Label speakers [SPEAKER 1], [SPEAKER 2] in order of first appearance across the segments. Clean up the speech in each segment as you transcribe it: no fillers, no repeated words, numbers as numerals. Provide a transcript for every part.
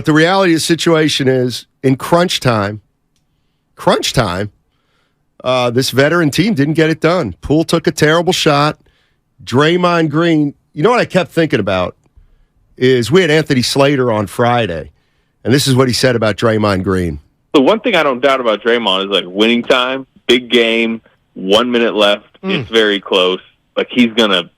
[SPEAKER 1] But the reality of the situation is, in crunch time, this veteran team didn't get it done. Poole took a terrible shot. Draymond Green, you know what I kept thinking about is we had Anthony Slater on Friday, and this is what he said about Draymond Green.
[SPEAKER 2] The one thing I don't doubt about Draymond is, like, winning time, big game, 1 minute left, it's very close. Like, he's gonna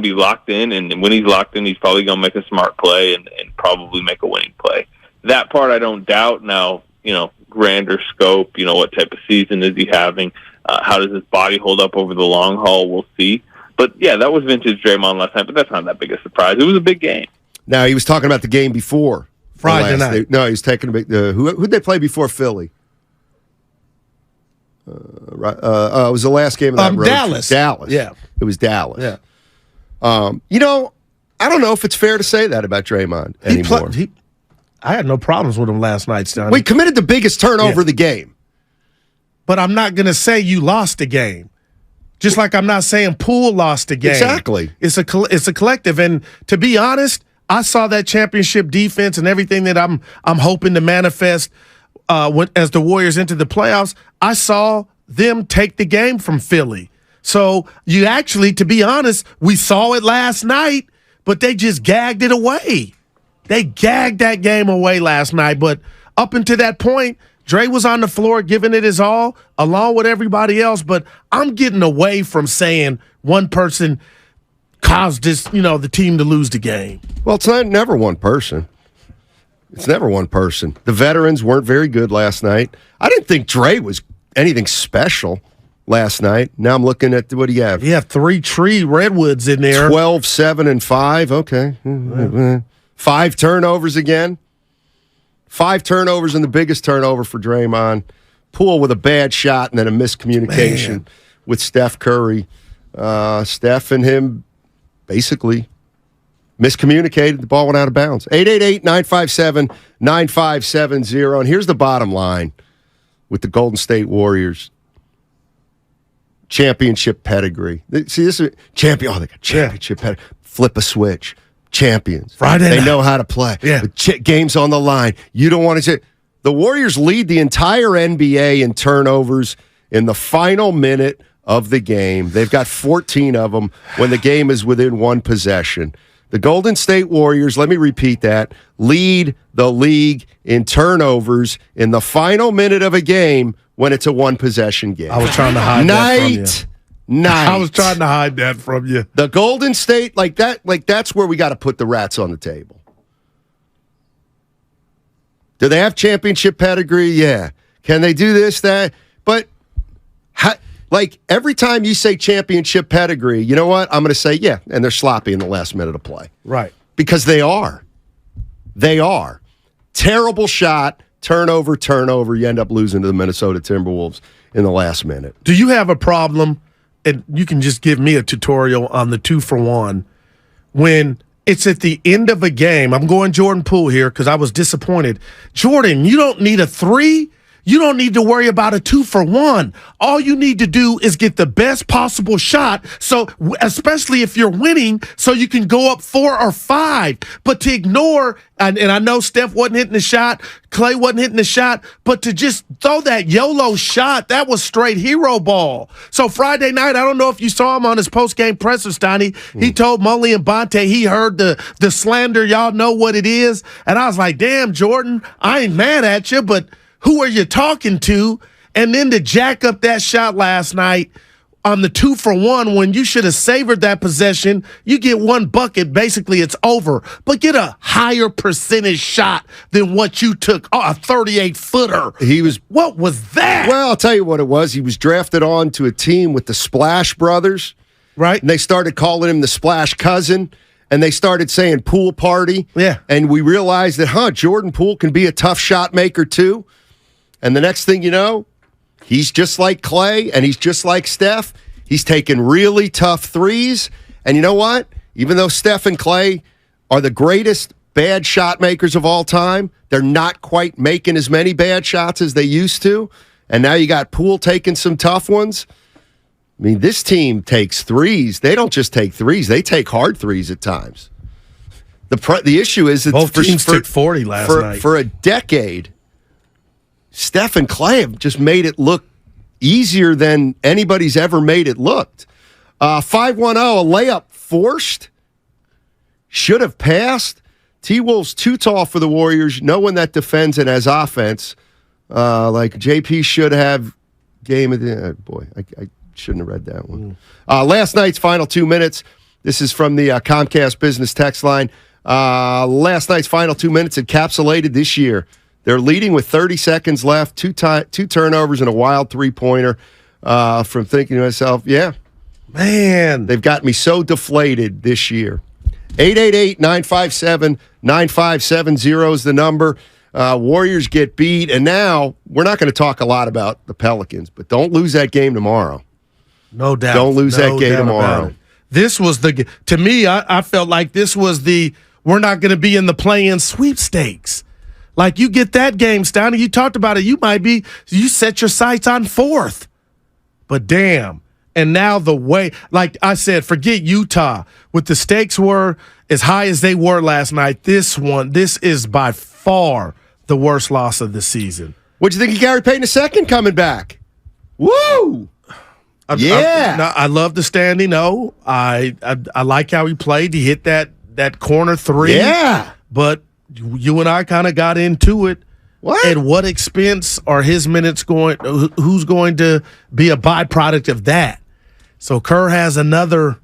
[SPEAKER 2] be locked in, and when he's locked in, he's probably gonna make a smart play and probably make a winning play. That part I don't doubt. Now, grander scope, what type of season is he having? How does his body hold up over the long haul? We'll see. But, yeah, that was vintage Draymond last night, but that's not that big a surprise. It was a big game.
[SPEAKER 1] Now, he was talking about the game before.
[SPEAKER 3] Friday night.
[SPEAKER 1] No, he was taking a big who'd they play before Philly? It was the last game of that road.
[SPEAKER 3] Dallas.
[SPEAKER 1] Yeah. It was Dallas.
[SPEAKER 3] Yeah.
[SPEAKER 1] I don't know if it's fair to say that about Draymond anymore.
[SPEAKER 3] I had no problems with him last night, Steiny.
[SPEAKER 1] We committed the biggest turnover of the game.
[SPEAKER 3] But I'm not going to say you lost the game. Just like I'm not saying Poole lost the game.
[SPEAKER 1] Exactly.
[SPEAKER 3] It's a collective. And to be honest, I saw that championship defense and everything that I'm hoping to manifest as the Warriors enter the playoffs. I saw them take the game from Philly. So you actually, to be honest, we saw it last night, but they just gagged it away. They gagged that game away last night. But up until that point, Dre was on the floor giving it his all, along with everybody else. But I'm getting away from saying one person caused this, the team to lose the game.
[SPEAKER 1] Well, it's never one person. It's never one person. The veterans weren't very good last night. I didn't think Dre was anything special last night. Now I'm looking at, what do you have?
[SPEAKER 3] You have 3 tree redwoods in there.
[SPEAKER 1] 12, 7, and 5. Okay. 5 turnovers again. 5 turnovers, and the biggest turnover for Draymond. Poole with a bad shot and then a miscommunication with Steph Curry. Steph and him basically miscommunicated. The ball went out of bounds. 888-957-9570. And here's the bottom line with the Golden State Warriors. Championship pedigree. See, this is champion. Oh, they got championship pedigree. Flip a switch. Champions.
[SPEAKER 3] Friday
[SPEAKER 1] They
[SPEAKER 3] night.
[SPEAKER 1] know how to play.
[SPEAKER 3] Yeah.
[SPEAKER 1] Games on the line. You don't want to say. The Warriors lead the entire NBA in turnovers in the final minute of the game. They've got 14 of them when the game is within one possession. The Golden State Warriors, let me repeat that, lead the league in turnovers in the final minute of a game when it's a one-possession game.
[SPEAKER 3] I was trying to hide that from you.
[SPEAKER 1] Night.
[SPEAKER 3] I was trying to hide that from you.
[SPEAKER 1] The Golden State, that's where we got to put the rats on the table. Do they have championship pedigree? Yeah. Can they do this, that? But, every time you say championship pedigree, you know what? I'm going to say, yeah, and they're sloppy in the last minute of play.
[SPEAKER 3] Right.
[SPEAKER 1] Because they are. They are. Terrible shot, turnover. You end up losing to the Minnesota Timberwolves in the last minute.
[SPEAKER 3] Do you have a problem, and you can just give me a tutorial on the 2-for-1, when it's at the end of a game? I'm going Jordan Poole here because I was disappointed. Jordan, you don't need a 3. You don't need to worry about a 2-for-1. All you need to do is get the best possible shot, so especially if you're winning, so you can go up 4 or 5. But to ignore, and I know Steph wasn't hitting the shot, Clay wasn't hitting the shot, but to just throw that YOLO shot, that was straight hero ball. So Friday night, I don't know if you saw him on his post-game presser, Steiny. He told Mully and Bonte he heard the slander. Y'all know what it is. And I was like, damn, Jordan, I ain't mad at you, but who are you talking to? And then to jack up that shot last night on the 2-for-1 when you should have savored that possession. You get one bucket, basically it's over. But get a higher percentage shot than what you took, a 38-footer. What was that?
[SPEAKER 1] Well, I'll tell you what it was. He was drafted on to a team with the Splash Brothers.
[SPEAKER 3] Right.
[SPEAKER 1] And they started calling him the Splash Cousin. And they started saying pool party.
[SPEAKER 3] Yeah.
[SPEAKER 1] And we realized that, Jordan Poole can be a tough shot maker too. And the next thing you know, he's just like Clay and he's just like Steph. He's taking really tough threes. And you know what? Even though Steph and Clay are the greatest bad shot makers of all time, they're not quite making as many bad shots as they used to. And now you got Poole taking some tough ones. I mean, this team takes threes. They don't just take threes. They take hard threes at times. The issue is that
[SPEAKER 3] Both teams took 40 last night.
[SPEAKER 1] For a decade, Steph and Clay have just made it look easier than anybody's ever made it looked. 510, a layup forced. Should have passed. T-Wolves too tall for the Warriors. No one that defends and has offense. Like JP should have game of the... boy, I shouldn't have read that one. Last night's final 2 minutes. This is from the Comcast Business text line. Last night's final 2 minutes encapsulated this year. They're leading with 30 seconds left, two turnovers and a wild three-pointer. From thinking to myself, yeah.
[SPEAKER 3] Man.
[SPEAKER 1] They've got me so deflated this year. 888-957-9570 is the number. Warriors get beat, and now we're not going to talk a lot about the Pelicans, but don't lose that game tomorrow.
[SPEAKER 3] No doubt.
[SPEAKER 1] Don't lose that game tomorrow.
[SPEAKER 3] This was to me, I felt like this was we're not going to be in the play-in sweepstakes. Like, you get that game, Steiny, you talked about it, you set your sights on fourth. But damn. And now the way, like I said, forget Utah. What the stakes were as high as they were last night, this is by far the worst loss of the season.
[SPEAKER 1] What'd you think of Gary Payton II coming back? Woo!
[SPEAKER 3] I love the standing O. I like how he played. He hit that corner three.
[SPEAKER 1] Yeah.
[SPEAKER 3] But you and I kind of got into it.
[SPEAKER 1] What?
[SPEAKER 3] At what expense are his minutes going? Who's going to be a byproduct of that? So Kerr has another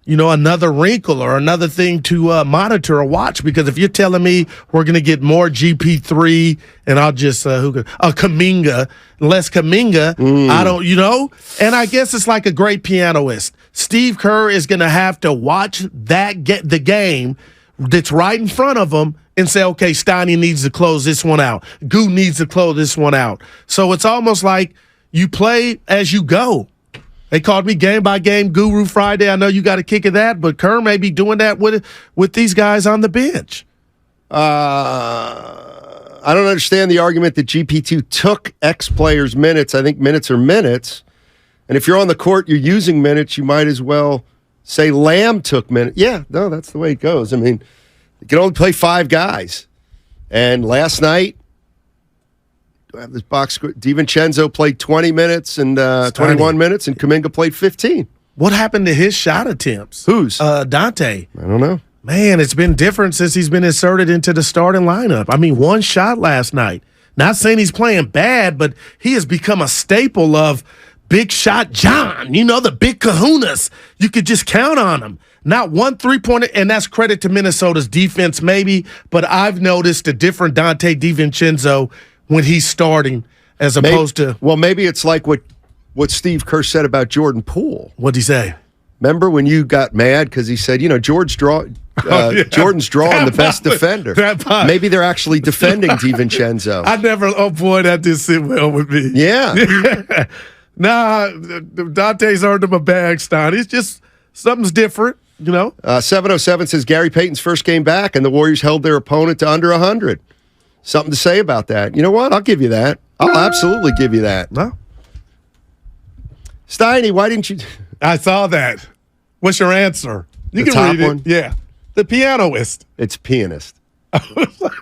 [SPEAKER 3] wrinkle or another thing to monitor or watch, because if you're telling me we're going to get more GP3 and I'll just Kuminga, less Kuminga, I don't, and I guess it's like a great pianist. Steve Kerr is going to have to watch the game that's right in front of him and say, okay, Steiny needs to close this one out. Goo needs to close this one out. So it's almost like you play as you go. They called me game-by-game Guru Friday. I know you got a kick of that, but Kerr may be doing that with these guys on the bench.
[SPEAKER 1] I don't understand the argument that GP2 took X players' minutes. I think minutes are minutes. And if you're on the court, you're using minutes, you might as well say Lamb took minutes. Yeah, no, that's the way it goes. I mean, you can only play 5 guys. And last night, I have this box score. DiVincenzo played 20 minutes and 21 minutes, and Kuminga played 15.
[SPEAKER 3] What happened to his shot attempts?
[SPEAKER 1] Whose?
[SPEAKER 3] Dante.
[SPEAKER 1] I don't know.
[SPEAKER 3] Man, it's been different since he's been inserted into the starting lineup. I mean, 1 shot last night. Not saying he's playing bad, but he has become a staple of Big Shot John. The big kahunas. You could just count on him. Not 1 3-pointer, and that's credit to Minnesota's defense maybe, but I've noticed a different Dante DiVincenzo when he's starting as opposed to...
[SPEAKER 1] Well, maybe it's like what Steve Kerr said about Jordan Poole.
[SPEAKER 3] What'd he say?
[SPEAKER 1] Remember when you got mad because he said, Jordan's drawing the best defender. Maybe they're actually defending DiVincenzo.
[SPEAKER 3] That didn't sit well with me.
[SPEAKER 1] Yeah.
[SPEAKER 3] Nah, Dante's earned him a bag, Stein. It's just something's different,
[SPEAKER 1] 707 says Gary Payton's first game back, and the Warriors held their opponent to under 100. Something to say about that. You know what? I'll give you that. I'll absolutely give you that.
[SPEAKER 3] No.
[SPEAKER 1] Steiny, why didn't you...
[SPEAKER 3] I saw that. What's your answer? You
[SPEAKER 1] the
[SPEAKER 3] can
[SPEAKER 1] top
[SPEAKER 3] read it.
[SPEAKER 1] one?
[SPEAKER 3] Yeah. The pianist.
[SPEAKER 1] It's pianist.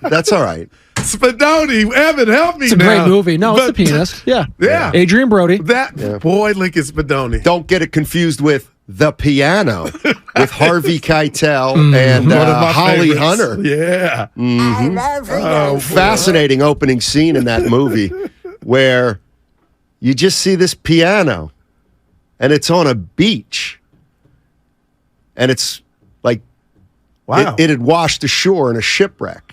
[SPEAKER 1] That's all right.
[SPEAKER 3] Spadoni, Evan, help me.
[SPEAKER 4] It's a great movie. No, it's The Pianist. Yeah.
[SPEAKER 3] Yeah.
[SPEAKER 4] Adrian Brody.
[SPEAKER 3] Boy, Lincoln Spadoni.
[SPEAKER 1] Don't get it confused with The Piano with Harvey Keitel and Holly
[SPEAKER 3] favorites.
[SPEAKER 1] Hunter.
[SPEAKER 3] Yeah.
[SPEAKER 1] Mm-hmm.
[SPEAKER 3] I love
[SPEAKER 1] fascinating opening scene in that movie where you just see this piano and it's on a beach and it's like it had washed ashore in a shipwreck.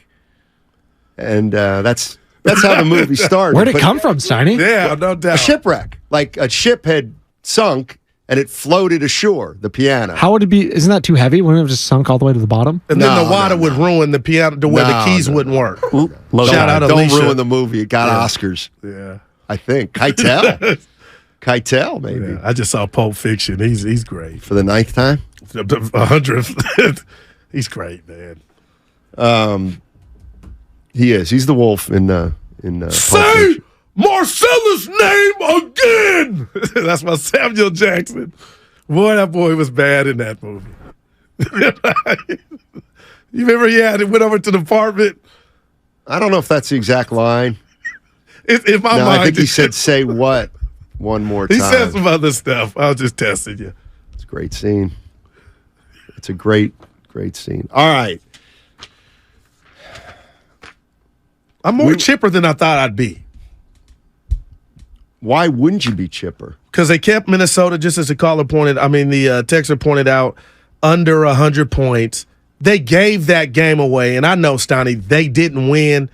[SPEAKER 1] And that's how the movie started.
[SPEAKER 4] Where'd it come from, Steiny?
[SPEAKER 3] Yeah, no doubt.
[SPEAKER 1] A shipwreck. Like a ship had sunk and it floated ashore, the piano.
[SPEAKER 4] How would it be? Isn't that too heavy? Wouldn't it have just sunk all the way to the bottom?
[SPEAKER 3] And then the water would ruin the piano to where the keys wouldn't work. Shout out
[SPEAKER 1] Don't
[SPEAKER 3] Alicia.
[SPEAKER 1] ruin the movie. It got Oscars.
[SPEAKER 3] Yeah.
[SPEAKER 1] I think. Keitel, maybe.
[SPEAKER 3] Yeah, I just saw Pulp Fiction. He's great.
[SPEAKER 1] For the 9th time?
[SPEAKER 3] 100th. He's great, man.
[SPEAKER 1] He is. He's the wolf in
[SPEAKER 3] Say Marcella's name again. That's my Samuel Jackson. Boy, that boy was bad in that movie. You remember? Yeah, it went over to the apartment.
[SPEAKER 1] I don't know if that's the exact line.
[SPEAKER 3] In my
[SPEAKER 1] No,
[SPEAKER 3] mind,
[SPEAKER 1] I think he said, "Say what?" one more time.
[SPEAKER 3] he said some other stuff. I was just testing you.
[SPEAKER 1] It's a great scene. It's a great scene. All right.
[SPEAKER 3] I'm more chipper than I thought I'd be.
[SPEAKER 1] Why wouldn't you be chipper?
[SPEAKER 3] Because they kept Minnesota, just as the texter pointed out, under 100 points. They gave that game away, and I know, Steiny, they didn't win,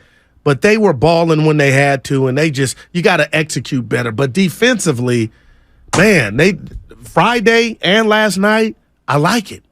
[SPEAKER 3] but they were balling when they had to, and you got to execute better. But defensively, man, Friday and last night, I like it.